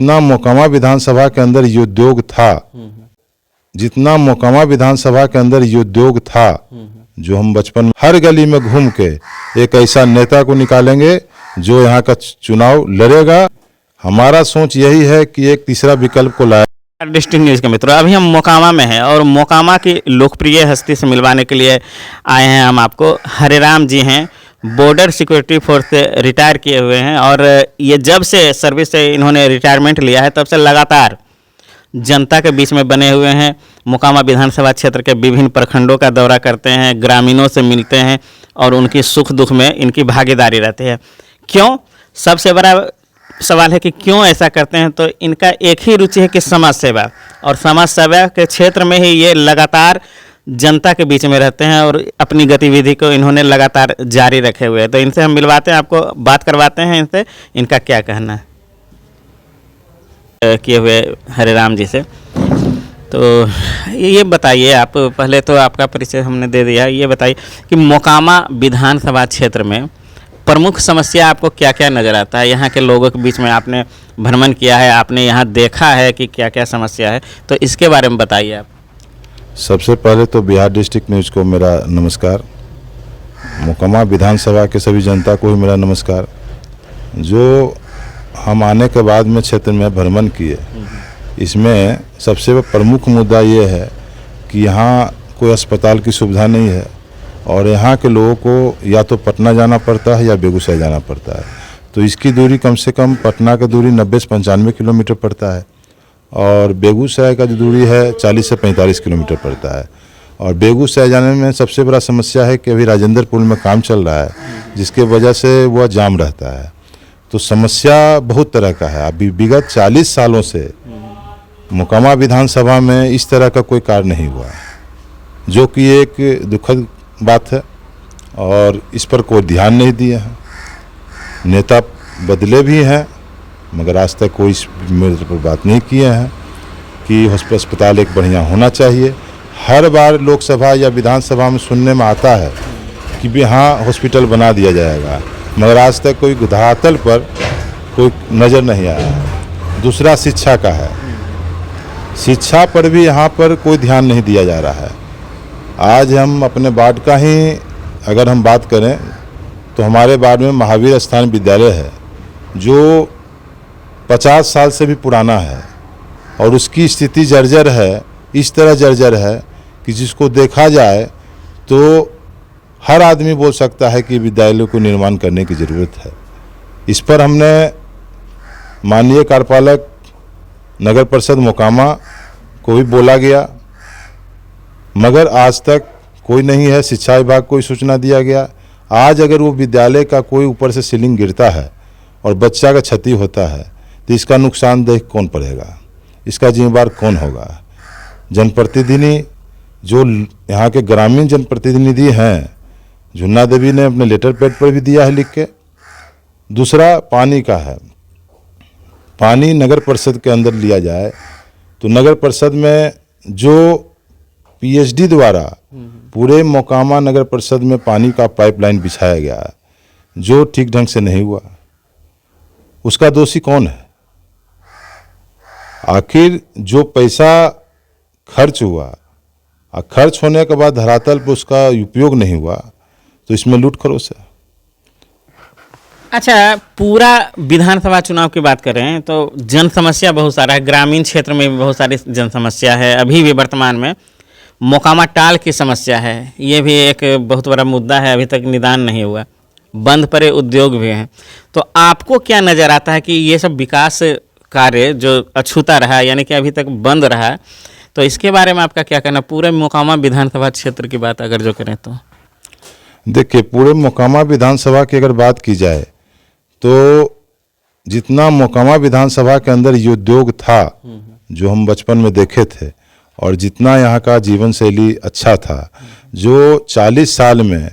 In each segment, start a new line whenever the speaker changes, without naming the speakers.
जितना मोकामा विधानसभा के अंदर ये उद्योग था, जितना मोकामा विधानसभा के अंदर ये उद्योग था, जो हम बचपन में हर गली में घूम के एक ऐसा नेता को निकालेंगे जो यहाँ का चुनाव लड़ेगा। हमारा सोच यही है कि एक तीसरा विकल्प को लाए।
डिस्ट्रिक्ट न्यूज़ के मित्रों, अभी हम मोकामा में हैं और मोकामा की लोकप्रिय हस्ती से मिलवाने के लिए आए हैं हम आपको। हरेराम जी हैं, बॉर्डर सिक्योरिटी फोर्स से रिटायर किए हुए हैं और ये जब से सर्विस से इन्होंने रिटायरमेंट लिया है तब से लगातार जनता के बीच में बने हुए हैं। मोकामा विधानसभा क्षेत्र के विभिन्न प्रखंडों का दौरा करते हैं, ग्रामीणों से मिलते हैं और उनकी सुख दुख में इनकी भागीदारी रहती है। क्यों? सबसे बड़ा सवाल है कि क्यों ऐसा करते हैं, तो इनका एक ही रुचि है कि समाज सेवा, और समाज सेवा के क्षेत्र में ही ये लगातार जनता के बीच में रहते हैं और अपनी गतिविधि को इन्होंने लगातार जारी रखे हुए हैं। तो इनसे हम मिलवाते हैं, आपको बात करवाते हैं इनसे, इनका क्या कहना है किए हुए हरेराम जी से। तो ये बताइए, आप पहले तो आपका परिचय हमने दे दिया, ये बताइए कि मोकामा विधानसभा क्षेत्र में प्रमुख समस्या आपको क्या क्या नज़र आता है? यहाँ के लोगों के बीच में आपने भ्रमण किया है, आपने यहाँ देखा है कि क्या क्या समस्या है, तो इसके बारे में बताइए आप।
सबसे पहले तो बिहार डिस्ट्रिक्ट न्यूज़ को मेरा नमस्कार, मोकामा विधानसभा के सभी जनता को भी मेरा नमस्कार। जो हम आने के बाद में क्षेत्र में भ्रमण किए, इसमें सबसे प्रमुख मुद्दा ये है कि यहाँ कोई अस्पताल की सुविधा नहीं है और यहाँ के लोगों को या तो पटना जाना पड़ता है या बेगूसराय जाना पड़ता है। तो इसकी दूरी कम से कम पटना का दूरी 90 से 95 किलोमीटर पड़ता है और बेगूसराय का जो दूरी है 40 से 45 किलोमीटर पड़ता है। और बेगूसराय जाने में सबसे बड़ा समस्या है कि अभी राजेंद्र पुल में काम चल रहा है, जिसके वजह से वह जाम रहता है। तो समस्या बहुत तरह का है। अभी विगत 40 सालों से मोकामा विधानसभा में इस तरह का कोई कार्य नहीं हुआ, जो कि एक दुखद बात है और इस पर कोई ध्यान नहीं दिया है। नेता बदले भी हैं मगर आज तक कोई इस मेरे पर बात नहीं किए हैं कि अस्पताल एक बढ़िया होना चाहिए। हर बार लोकसभा या विधानसभा में सुनने में आता है कि भी हाँ हॉस्पिटल बना दिया जाएगा, मगर आज तक कोई धरातल पर कोई नज़र नहीं आया। दूसरा शिक्षा का है, शिक्षा पर भी यहाँ पर कोई ध्यान नहीं दिया जा रहा है। आज हम अपने वार्ड का ही अगर हम बात करें तो हमारे वार्ड में महावीर स्थान विद्यालय है जो 50 साल से भी पुराना है और उसकी स्थिति जर्जर है, इस तरह जर्जर है कि जिसको देखा जाए तो हर आदमी बोल सकता है कि विद्यालय को निर्माण करने की ज़रूरत है। इस पर हमने माननीय कार्यपालक नगर परिषद मोकामा को भी बोला गया, मगर आज तक कोई नहीं है। शिक्षा विभाग को सूचना दिया गया। आज अगर वो विद्यालय का कोई ऊपर से सीलिंग गिरता है और बच्चा का क्षति होता है तो इसका नुकसानदेह कौन पड़ेगा, इसका जिम्मेदार कौन होगा? जनप्रतिनिधि जो यहाँ के ग्रामीण जनप्रतिनिधि हैं, झुन्ना देवी ने अपने लेटर पैड पर भी दिया है लिख के। दूसरा पानी का है, पानी नगर परिषद के अंदर लिया जाए तो नगर परिषद में जो पीएचडी द्वारा पूरे मोकामा नगर परिषद में पानी का पाइपलाइन बिछाया गया जो ठीक ढंग से नहीं हुआ, उसका दोषी कौन है? आखिर जो पैसा खर्च हुआ और खर्च होने के बाद धरातल पर उसका उपयोग नहीं हुआ तो इसमें लूट खरोच है।
अच्छा, पूरा विधानसभा चुनाव की बात करें तो जन समस्या बहुत सारा है, ग्रामीण क्षेत्र में भी बहुत सारी जन समस्या है। अभी भी वर्तमान में मोकामा टाल की समस्या है, ये भी एक बहुत बड़ा मुद्दा है, अभी तक निदान नहीं हुआ। बंद पड़े उद्योग भी हैं। तो आपको क्या नज़र आता है कि ये सब विकास कार्य जो अछूता रहा, यानी कि अभी तक बंद रहा, तो इसके बारे में आपका क्या कहना? पूरे मोकामा विधानसभा क्षेत्र की बात अगर जो करें तो
देखिए, पूरे मोकामा विधानसभा की अगर बात की जाए तो जितना मोकामा विधानसभा के अंदर ये उद्योग था जो हम बचपन में देखे थे और जितना यहाँ का जीवन शैली अच्छा था, जो 40 साल में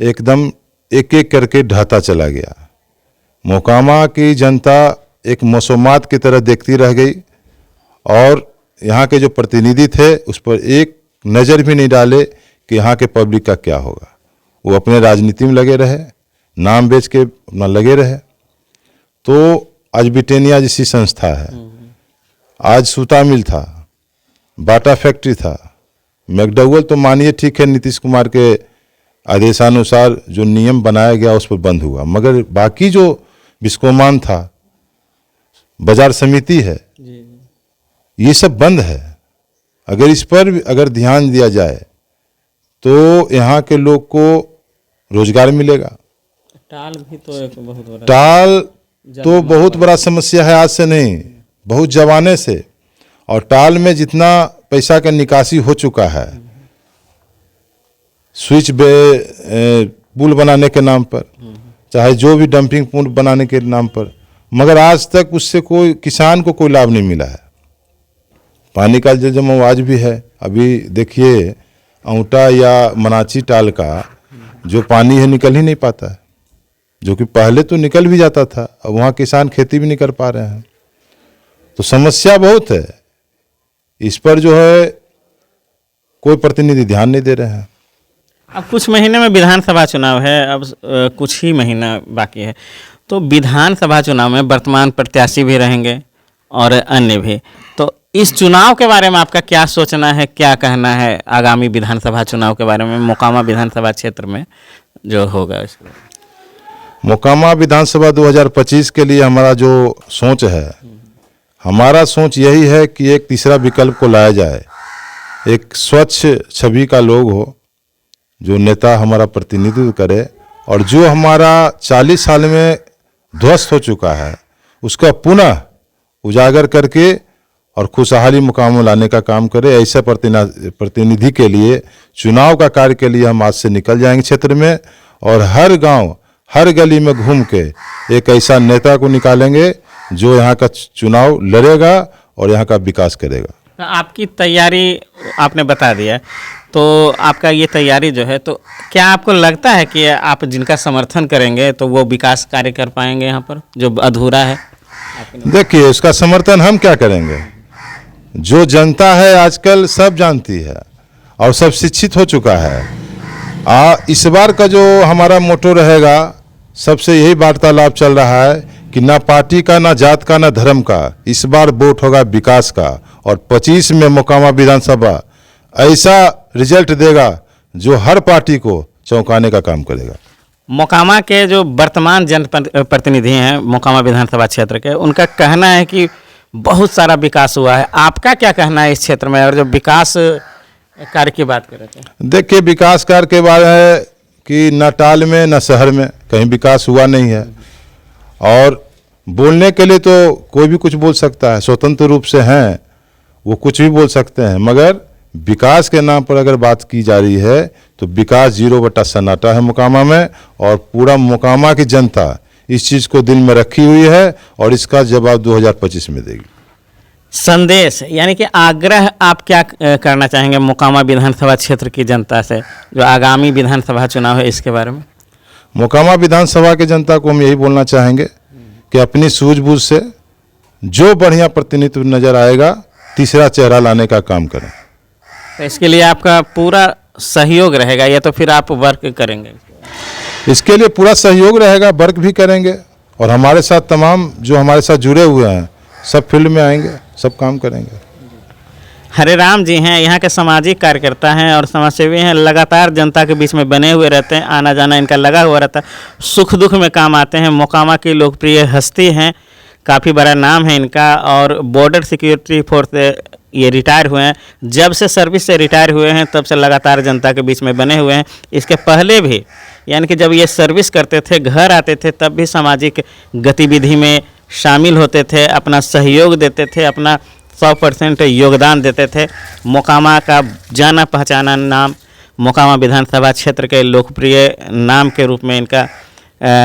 एकदम एक एक करके ढहता चला गया। मोकामा की जनता एक मौसमात की तरह देखती रह गई और यहाँ के जो प्रतिनिधि थे उस पर एक नज़र भी नहीं डाले कि यहाँ के पब्लिक का क्या होगा। वो अपने राजनीति में लगे रहे, नाम बेच के अपना लगे रहे। तो आज ब्रिटेनिया जैसी संस्था है, आज सूता मिल था, बाटा फैक्ट्री था। मैकडॉवेल तो मानिए ठीक है, नीतीश कुमार के आदेशानुसार जो नियम बनाया गया उस पर बंद हुआ, मगर बाकी जो बिस्कोमान था, बाजार समिति है, ये सब बंद है। अगर इस पर अगर ध्यान दिया जाए तो यहाँ के लोग को रोजगार मिलेगा।
टाल भी तो एक बहुत बड़ा
टाल तो बहुत बड़ा समस्या है, आज से नहीं, बहुत जमाने से। और टाल में जितना पैसा का निकासी हो चुका है, स्विच पुल बनाने के नाम पर, चाहे जो भी डंपिंग पुल बनाने के नाम पर, मगर आज तक उससे कोई किसान को कोई लाभ नहीं मिला है। पानी का जल जमाव आज भी है। अभी देखिए औंटा या मनाची टाल का जो पानी है निकल ही नहीं पाता है, जो कि पहले तो निकल भी जाता था, अब वहाँ किसान खेती भी नहीं कर पा रहे हैं। तो समस्या बहुत है, इस पर जो है कोई प्रतिनिधि ध्यान नहीं दे रहे हैं।
अब कुछ महीने में विधानसभा चुनाव है, अब कुछ ही महीना बाकी है, तो विधानसभा चुनाव में वर्तमान प्रत्याशी भी रहेंगे और अन्य भी। तो इस चुनाव के बारे में आपका क्या सोचना है, क्या कहना है आगामी विधानसभा चुनाव के बारे में, मोकामा विधानसभा क्षेत्र में जो होगा इसके?
मोकामा विधानसभा 2025 के लिए हमारा जो सोच है, हमारा सोच यही है कि एक तीसरा विकल्प को लाया जाए। एक स्वच्छ छवि का लोग हो, जो नेता हमारा प्रतिनिधित्व करे, और जो हमारा 40 साल में ध्वस्त हो चुका है उसका पुनः उजागर करके और खुशहाली मुकाम में लाने का काम करे। ऐसे प्रतिनिधि के लिए चुनाव का कार्य के लिए हम आज से निकल जाएंगे क्षेत्र में, और हर गांव हर गली में घूम के एक ऐसा नेता को निकालेंगे जो यहाँ का चुनाव लड़ेगा और यहाँ का विकास करेगा।
आपकी तैयारी आपने बता दिया, तो आपका ये तैयारी जो है, तो क्या आपको लगता है कि आप जिनका समर्थन करेंगे तो वो विकास कार्य कर पाएंगे यहाँ पर जो अधूरा है?
देखिए, उसका समर्थन हम क्या करेंगे, जो जनता है आजकल सब जानती है और सब शिक्षित हो चुका है। इस बार का जो हमारा मोटो रहेगा, सबसे यही वार्तालाप चल रहा है कि ना पार्टी का, ना जात का, ना धर्म का, इस बार वोट होगा विकास का। और 25 में मोकामा विधानसभा ऐसा रिजल्ट देगा जो हर पार्टी को चौंकाने का काम करेगा।
मोकामा के जो वर्तमान जनप्रतिनिधि हैं मोकामा विधानसभा क्षेत्र के, उनका कहना है कि बहुत सारा विकास हुआ है। आपका क्या कहना है इस क्षेत्र में, और जो विकास कार्य की बात कर रहे थे?
देखिए, विकास कार्य के बारे है कि न टाल में न शहर में कहीं विकास हुआ नहीं है। और बोलने के लिए तो कोई भी कुछ बोल सकता है, स्वतंत्र रूप से हैं, वो कुछ भी बोल सकते हैं, मगर विकास के नाम पर अगर बात की जा रही है तो विकास 0 सन्नाटा है मोकामा में। और पूरा मोकामा की जनता इस चीज़ को दिल में रखी हुई है और इसका जवाब 2025 में देगी।
संदेश यानी कि आग्रह आप क्या करना चाहेंगे मोकामा विधानसभा क्षेत्र की जनता से, जो आगामी विधानसभा चुनाव है इसके बारे में?
मोकामा विधानसभा की जनता को हम यही बोलना चाहेंगे कि अपनी सूझबूझ से जो बढ़िया प्रतिनिधित्व नजर आएगा, तीसरा चेहरा लाने का काम करें।
तो इसके लिए आपका पूरा सहयोग रहेगा या तो फिर आप वर्क करेंगे?
इसके लिए पूरा सहयोग रहेगा, वर्क भी करेंगे, और हमारे साथ तमाम जो हमारे साथ जुड़े हुए हैं सब फील्ड में आएंगे, सब काम करेंगे।
हरेराम जी हैं, यहाँ के सामाजिक कार्यकर्ता हैं और समाजसेवी हैं, लगातार जनता के बीच में बने हुए रहते हैं, आना जाना इनका लगा हुआ रहता है, सुख दुख में काम आते हैं। मोकामा की लोकप्रिय हस्ती हैं, काफ़ी बड़ा नाम है इनका, और बॉर्डर सिक्योरिटी फोर्स से ये रिटायर हुए हैं। जब से सर्विस से रिटायर हुए हैं तब से लगातार जनता के बीच में बने हुए हैं। इसके पहले भी, यानी कि जब ये सर्विस करते थे, घर आते थे, तब भी सामाजिक गतिविधि में शामिल होते थे, अपना सहयोग देते थे, अपना 100% योगदान देते थे। मोकामा का जाना पहचाना नाम, मोकामा विधानसभा क्षेत्र के लोकप्रिय नाम के रूप में इनका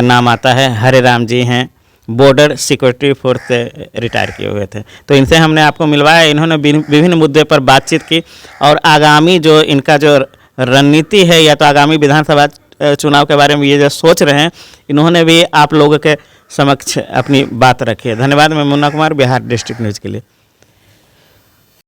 नाम आता है। हरेराम जी हैं, बॉर्डर सिक्योरिटी फोर्स से रिटायर किए हुए थे। तो इनसे हमने आपको मिलवाया, इन्होंने विभिन्न मुद्दे पर बातचीत की, और आगामी जो इनका जो रणनीति है या तो आगामी विधानसभा चुनाव के बारे में ये जो सोच रहे हैं, इन्होंने भी आप लोगों के समक्ष अपनी बात रखी है। धन्यवाद। मैं मुन्ना कुमार, बिहार डिस्ट्रिक्ट न्यूज़ के लिए।